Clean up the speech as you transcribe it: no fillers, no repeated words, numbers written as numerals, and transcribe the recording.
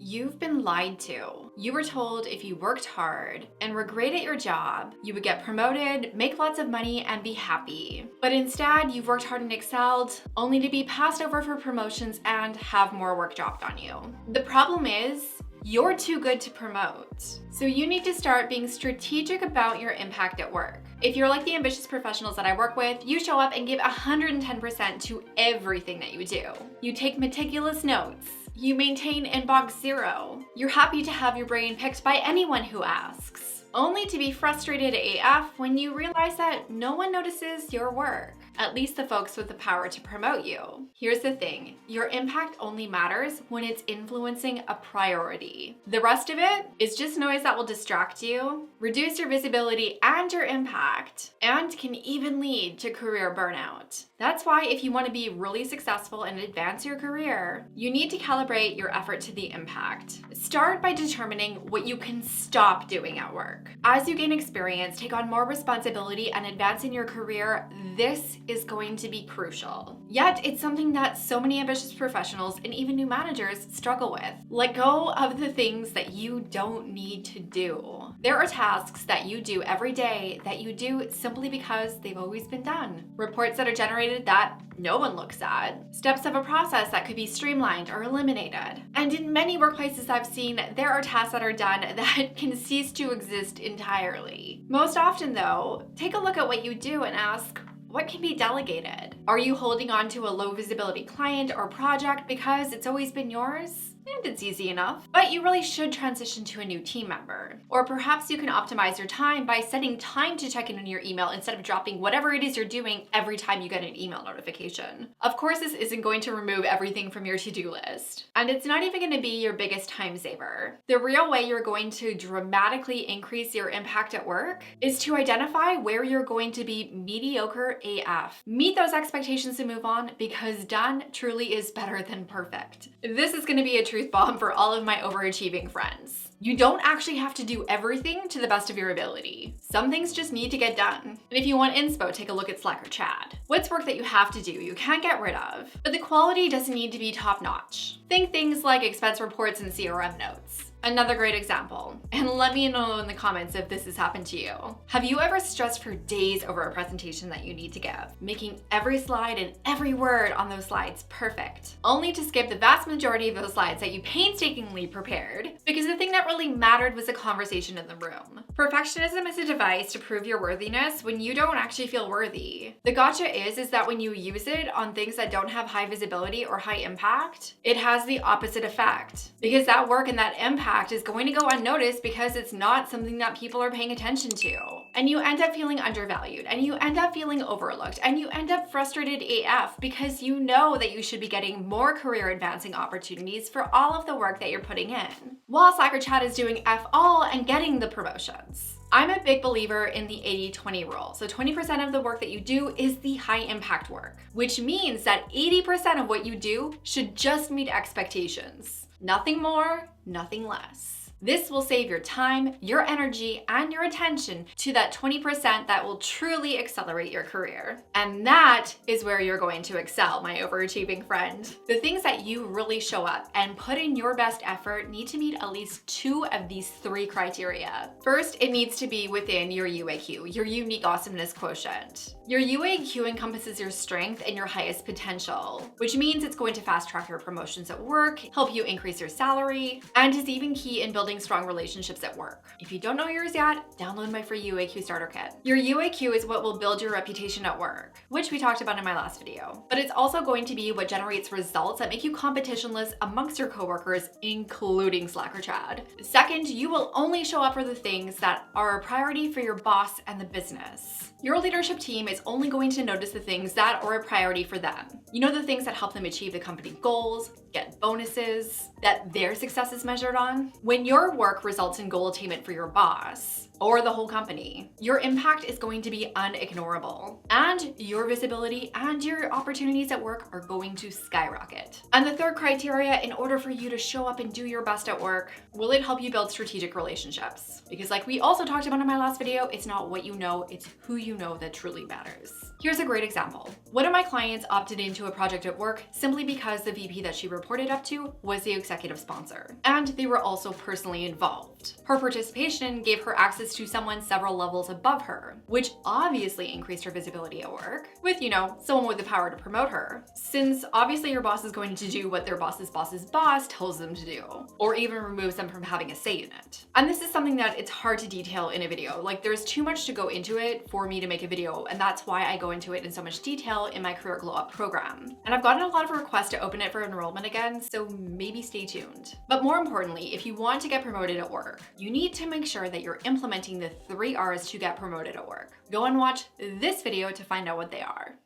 You've been lied to. You were told if you worked hard and were great at your job, you would get promoted, make lots of money, and be happy. But instead, you've worked hard and excelled, only to be passed over for promotions and have more work dropped on you. The problem is, you're too good to promote. So you need to start being strategic about your impact at work. If you're like the ambitious professionals that I work with, you show up and give 110% to everything that you do. You take meticulous notes. You maintain inbox zero. You're happy to have your brain picked by anyone who asks, only to be frustrated AF when you realize that no one notices your work. At least the folks with the power to promote you. Here's the thing, your impact only matters when it's influencing a priority. The rest of it is just noise that will distract you, reduce your visibility and your impact, and can even lead to career burnout. That's why if you want to be really successful and advance your career, you need to calibrate your effort to the impact. Start by determining what you can stop doing at work. As you gain experience, take on more responsibility, and advance in your career, this is going to be crucial. Yet, it's something that so many ambitious professionals and even new managers struggle with. Let go of the things that you don't need to do. There are tasks that you do every day that you do simply because they've always been done. Reports that are generated that no one looks at. Steps of a process that could be streamlined or eliminated. And in many workplaces I've seen, there are tasks that are done that can cease to exist entirely. Most often though, take a look at what you do and ask, what can be delegated? Are you holding on to a low visibility client or project because it's always been yours? And it's easy enough, but you really should transition to a new team member. Or perhaps you can optimize your time by setting time to check in on your email instead of dropping whatever it is you're doing every time you get an email notification. Of course, this isn't going to remove everything from your to-do list. And it's not even going to be your biggest time saver. The real way you're going to dramatically increase your impact at work is to identify where you're going to be mediocre AF. Meet those expectations and move on, because done truly is better than perfect. This is going to be a truth bomb for all of my overachieving friends. You don't actually have to do everything to the best of your ability. Some things just need to get done. And if you want inspo, take a look at Slack or Chat. What's work that you have to do, you can't get rid of, but the quality doesn't need to be top-notch. Think things like expense reports and CRM notes. Another great example, and let me know in the comments if this has happened to you. Have you ever stressed for days over a presentation that you need to give, making every slide and every word on those slides perfect, only to skip the vast majority of those slides that you painstakingly prepared because the thing that really mattered was the conversation in the room? Perfectionism is a device to prove your worthiness when you don't actually feel worthy. The gotcha is that when you use it on things that don't have high visibility or high impact, it has the opposite effect, because that work and that impact is going to go unnoticed because it's not something that people are paying attention to. And you end up feeling undervalued, and you end up feeling overlooked, and you end up frustrated AF because you know that you should be getting more career advancing opportunities for all of the work that you're putting in, while Slack or Chat is doing F all and getting the promotions. I'm a big believer in the 80-20 rule. So 20% of the work that you do is the high impact work, which means that 80% of what you do should just meet expectations. Nothing more, nothing less. This will save your time, your energy, and your attention to that 20% that will truly accelerate your career. And that is where you're going to excel, my overachieving friend. The things that you really show up and put in your best effort need to meet at least 2 of these 3 criteria. First, it needs to be within your UAQ, your unique awesomeness quotient. Your UAQ encompasses your strength and your highest potential, which means it's going to fast track your promotions at work, help you increase your salary, and is even key in building strong relationships at work. If you don't know yours yet, download my free UAQ starter kit. Your UAQ is what will build your reputation at work, which we talked about in my last video. But it's also going to be what generates results that make you competitionless amongst your coworkers, including Slack or Chat. Second, you will only show up for the things that are a priority for your boss and the business. Your leadership team is only going to notice the things that are a priority for them. You know, the things that help them achieve the company goals, get bonuses, that their success is measured on. When your work results in goal attainment for your boss or the whole company, your impact is going to be unignorable, and your visibility and your opportunities at work are going to skyrocket. And the third criteria, in order for you to show up and do your best at work, will it help you build strategic relationships? Because like we also talked about in my last video, it's not what you know, it's who you you know that truly matters. Here's a great example. One of my clients opted into a project at work simply because the VP that she reported up to was the executive sponsor, and they were also personally involved. Her participation gave her access to someone several levels above her, which obviously increased her visibility at work, with, someone with the power to promote her. Since obviously your boss is going to do what their boss's boss's boss tells them to do, or even removes them from having a say in it. And this is something that it's hard to detail in a video. Like, there's too much to go into it for me to make a video, and that's why I go into it in so much detail in my Career Glow Up program. And I've gotten a lot of requests to open it for enrollment again, so maybe stay tuned. But more importantly, if you want to get promoted at work, you need to make sure that you're implementing the 3 R's to get promoted at work. Go and watch this video to find out what they are.